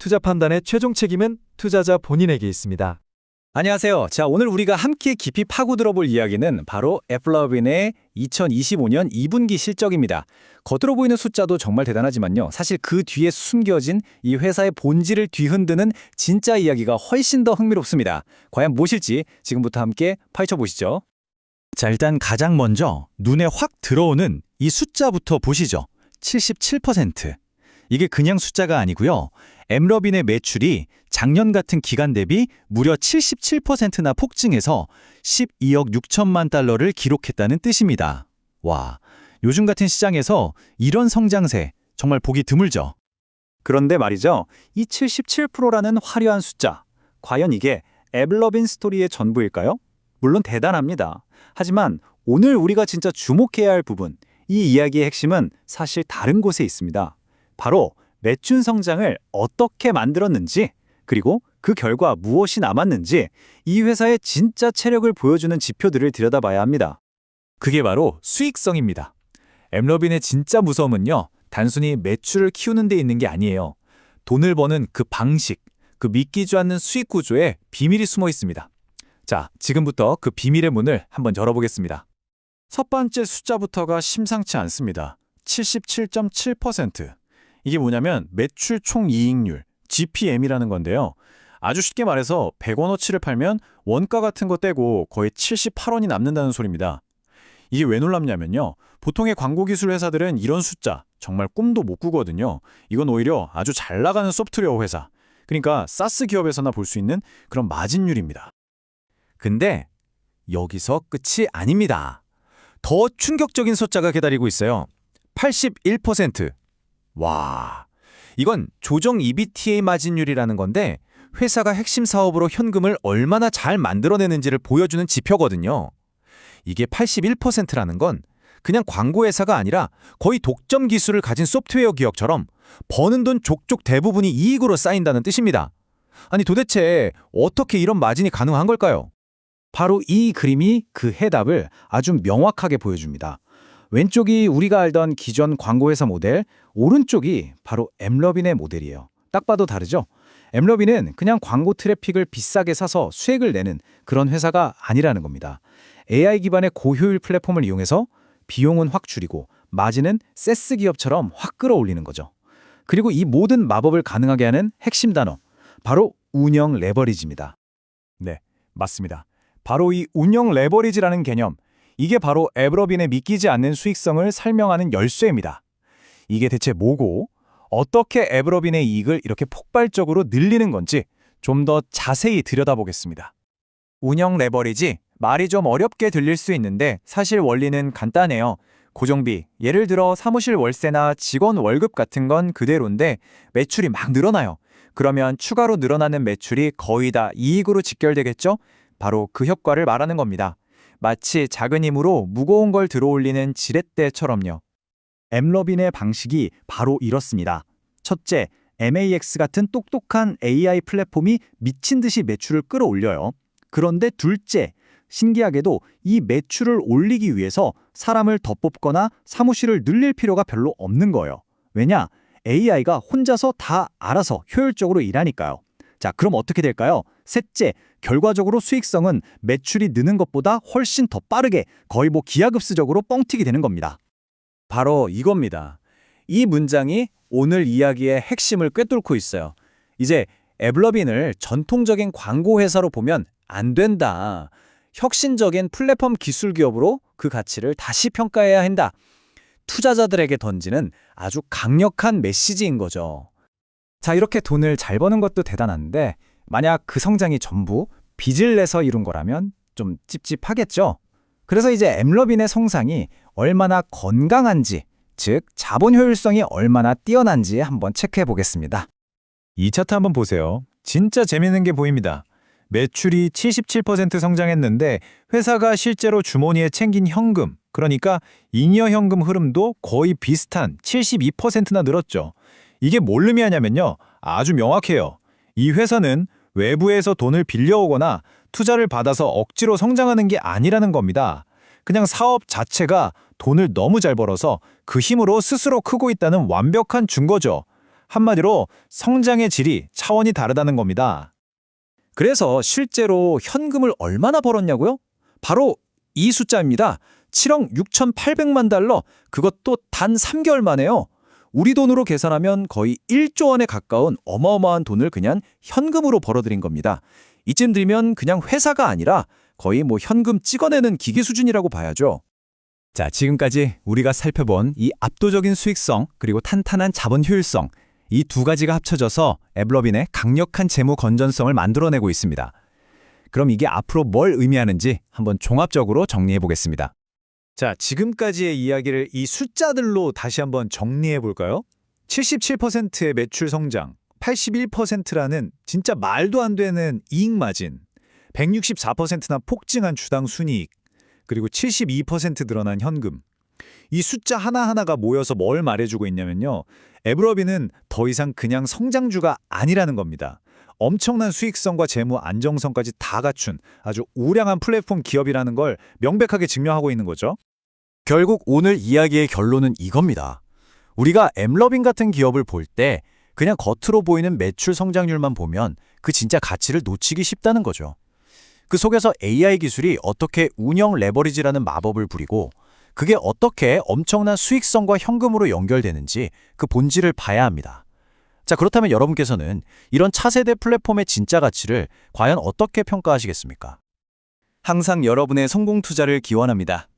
투자 판단의 최종 책임은 투자자 본인에게 있습니다. 안녕하세요. 자, 오늘 우리가 함께 깊이 파고 들어볼 이야기는 바로 애플러빈의 2025년 2분기 실적입니다. 겉으로 보이는 숫자도 정말 대단하지만요. 사실 그 뒤에 숨겨진 이 회사의 본질을 뒤흔드는 진짜 이야기가 훨씬 더 흥미롭습니다. 과연 무엇일지 지금부터 함께 파헤쳐 보시죠. 자, 일단 가장 먼저 눈에 확 들어오는 이 숫자부터 보시죠. 77%. 이게 그냥 숫자가 아니고요. 엠러빈의 매출이 작년 같은 기간 대비 무려 77%나 폭증해서 12억 6천만 달러를 기록했다는 뜻입니다. 와, 요즘 같은 시장에서 이런 성장세 정말 보기 드물죠. 그런데 말이죠. 이 77%라는 화려한 숫자, 과연 이게 엠러빈 스토리의 전부일까요? 물론 대단합니다. 하지만 오늘 우리가 진짜 주목해야 할 부분, 이 이야기의 핵심은 사실 다른 곳에 있습니다. 바로 매출 성장을 어떻게 만들었는지, 그리고 그 결과 무엇이 남았는지 이 회사의 진짜 체력을 보여주는 지표들을 들여다봐야 합니다. 그게 바로 수익성입니다. 엠러빈의 진짜 무서움은요, 단순히 매출을 키우는 데 있는 게 아니에요. 돈을 버는 그 방식, 그 믿기지 않는 수익 구조에 비밀이 숨어 있습니다. 자, 지금부터 그 비밀의 문을 한번 열어보겠습니다. 첫 번째 숫자부터가 심상치 않습니다. 77.7%. 이게 뭐냐면 매출 총이익률, GPM이라는 건데요. 아주 쉽게 말해서 100원어치를 팔면 원가 같은 거 떼고 거의 78원이 남는다는 소리입니다. 이게 왜 놀랍냐면요. 보통의 광고 기술 회사들은 이런 숫자 정말 꿈도 못 꾸거든요. 이건 오히려 아주 잘 나가는 소프트웨어 회사, 그러니까 사스 기업에서나 볼 수 있는 그런 마진율입니다. 근데 여기서 끝이 아닙니다. 더 충격적인 숫자가 기다리고 있어요. 81%. 와, 이건 조정 EBITDA 마진율이라는 건데 회사가 핵심 사업으로 현금을 얼마나 잘 만들어내는지를 보여주는 지표거든요. 이게 81%라는 건 그냥 광고 회사가 아니라 거의 독점 기술을 가진 소프트웨어 기업처럼 버는 돈 족족 대부분이 이익으로 쌓인다는 뜻입니다. 아니 도대체 어떻게 이런 마진이 가능한 걸까요? 바로 이 그림이 그 해답을 아주 명확하게 보여줍니다. 왼쪽이 우리가 알던 기존 광고회사 모델, 오른쪽이 바로 엠러빈의 모델이에요. 딱 봐도 다르죠? 엠러빈은 그냥 광고 트래픽을 비싸게 사서 수익을 내는 그런 회사가 아니라는 겁니다. AI 기반의 고효율 플랫폼을 이용해서 비용은 확 줄이고 마진은 세스 기업처럼 확 끌어올리는 거죠. 그리고 이 모든 마법을 가능하게 하는 핵심 단어, 바로 운영 레버리지입니다. 네, 맞습니다. 바로 이 운영 레버리지라는 개념, 이게 바로 엠러빈의 믿기지 않는 수익성을 설명하는 열쇠입니다. 이게 대체 뭐고 어떻게 엠러빈의 이익을 이렇게 폭발적으로 늘리는 건지 좀 더 자세히 들여다보겠습니다. 운영 레버리지, 말이 좀 어렵게 들릴 수 있는데 사실 원리는 간단해요. 고정비, 예를 들어 사무실 월세나 직원 월급 같은 건 그대로인데 매출이 막 늘어나요. 그러면 추가로 늘어나는 매출이 거의 다 이익으로 직결되겠죠? 바로 그 효과를 말하는 겁니다. 마치 작은 힘으로 무거운 걸 들어올리는 지렛대처럼요. 엠러빈의 방식이 바로 이렇습니다. 첫째, MAX 같은 똑똑한 AI 플랫폼이 미친 듯이 매출을 끌어올려요. 그런데 둘째, 신기하게도 이 매출을 올리기 위해서 사람을 더 뽑거나 사무실을 늘릴 필요가 별로 없는 거예요. 왜냐? AI가 혼자서 다 알아서 효율적으로 일하니까요. 자, 그럼 어떻게 될까요? 셋째, 결과적으로 수익성은 매출이 느는 것보다 훨씬 더 빠르게 거의 기하급수적으로 뻥튀기 되는 겁니다. 바로 이겁니다. 이 문장이 오늘 이야기의 핵심을 꿰뚫고 있어요. 이제 엠러빈을 전통적인 광고 회사로 보면 안 된다. 혁신적인 플랫폼 기술 기업으로 그 가치를 다시 평가해야 한다. 투자자들에게 던지는 아주 강력한 메시지인 거죠. 자, 이렇게 돈을 잘 버는 것도 대단한데 만약 그 성장이 전부 빚을 내서 이룬 거라면 좀 찝찝하겠죠? 그래서 이제 엠러빈의 성장이 얼마나 건강한지, 즉 자본 효율성이 얼마나 뛰어난지 한번 체크해 보겠습니다. 이 차트 한번 보세요. 진짜 재밌는 게 보입니다. 매출이 77% 성장했는데 회사가 실제로 주머니에 챙긴 현금, 그러니까 잉여 현금 흐름도 거의 비슷한 72%나 늘었죠. 이게 뭘 의미하냐면요. 아주 명확해요. 이 회사는 외부에서 돈을 빌려오거나 투자를 받아서 억지로 성장하는 게 아니라는 겁니다. 그냥 사업 자체가 돈을 너무 잘 벌어서 그 힘으로 스스로 크고 있다는 완벽한 증거죠. 한마디로 성장의 질이 차원이 다르다는 겁니다. 그래서 실제로 현금을 얼마나 벌었냐고요? 바로 이 숫자입니다. 7억 6,800만 달러, 그것도 단 3개월 만에요. 우리 돈으로 계산하면 거의 1조 원에 가까운 어마어마한 돈을 그냥 현금으로 벌어들인 겁니다. 이쯤 되면 그냥 회사가 아니라 거의 뭐 현금 찍어내는 기계 수준이라고 봐야죠. 자, 지금까지 우리가 살펴본 이 압도적인 수익성 그리고 탄탄한 자본 효율성, 이 두 가지가 합쳐져서 에블러빈의 강력한 재무 건전성을 만들어내고 있습니다. 그럼 이게 앞으로 뭘 의미하는지 한번 종합적으로 정리해 보겠습니다. 자, 지금까지의 이야기를 이 숫자들로 다시 한번 정리해 볼까요? 77%의 매출 성장, 81%라는 진짜 말도 안 되는 이익 마진, 164%나 폭증한 주당 순이익, 그리고 72% 늘어난 현금. 이 숫자 하나하나가 모여서 뭘 말해주고 있냐면요. 에블러빈은 더 이상 그냥 성장주가 아니라는 겁니다. 엄청난 수익성과 재무 안정성까지 다 갖춘 아주 우량한 플랫폼 기업이라는 걸 명백하게 증명하고 있는 거죠. 결국 오늘 이야기의 결론은 이겁니다. 우리가 엠러빈 같은 기업을 볼 때 그냥 겉으로 보이는 매출 성장률만 보면 그 진짜 가치를 놓치기 쉽다는 거죠. 그 속에서 AI 기술이 어떻게 운영 레버리지라는 마법을 부리고 그게 어떻게 엄청난 수익성과 현금으로 연결되는지 그 본질을 봐야 합니다. 자, 그렇다면 여러분께서는 이런 차세대 플랫폼의 진짜 가치를 과연 어떻게 평가하시겠습니까? 항상 여러분의 성공 투자를 기원합니다.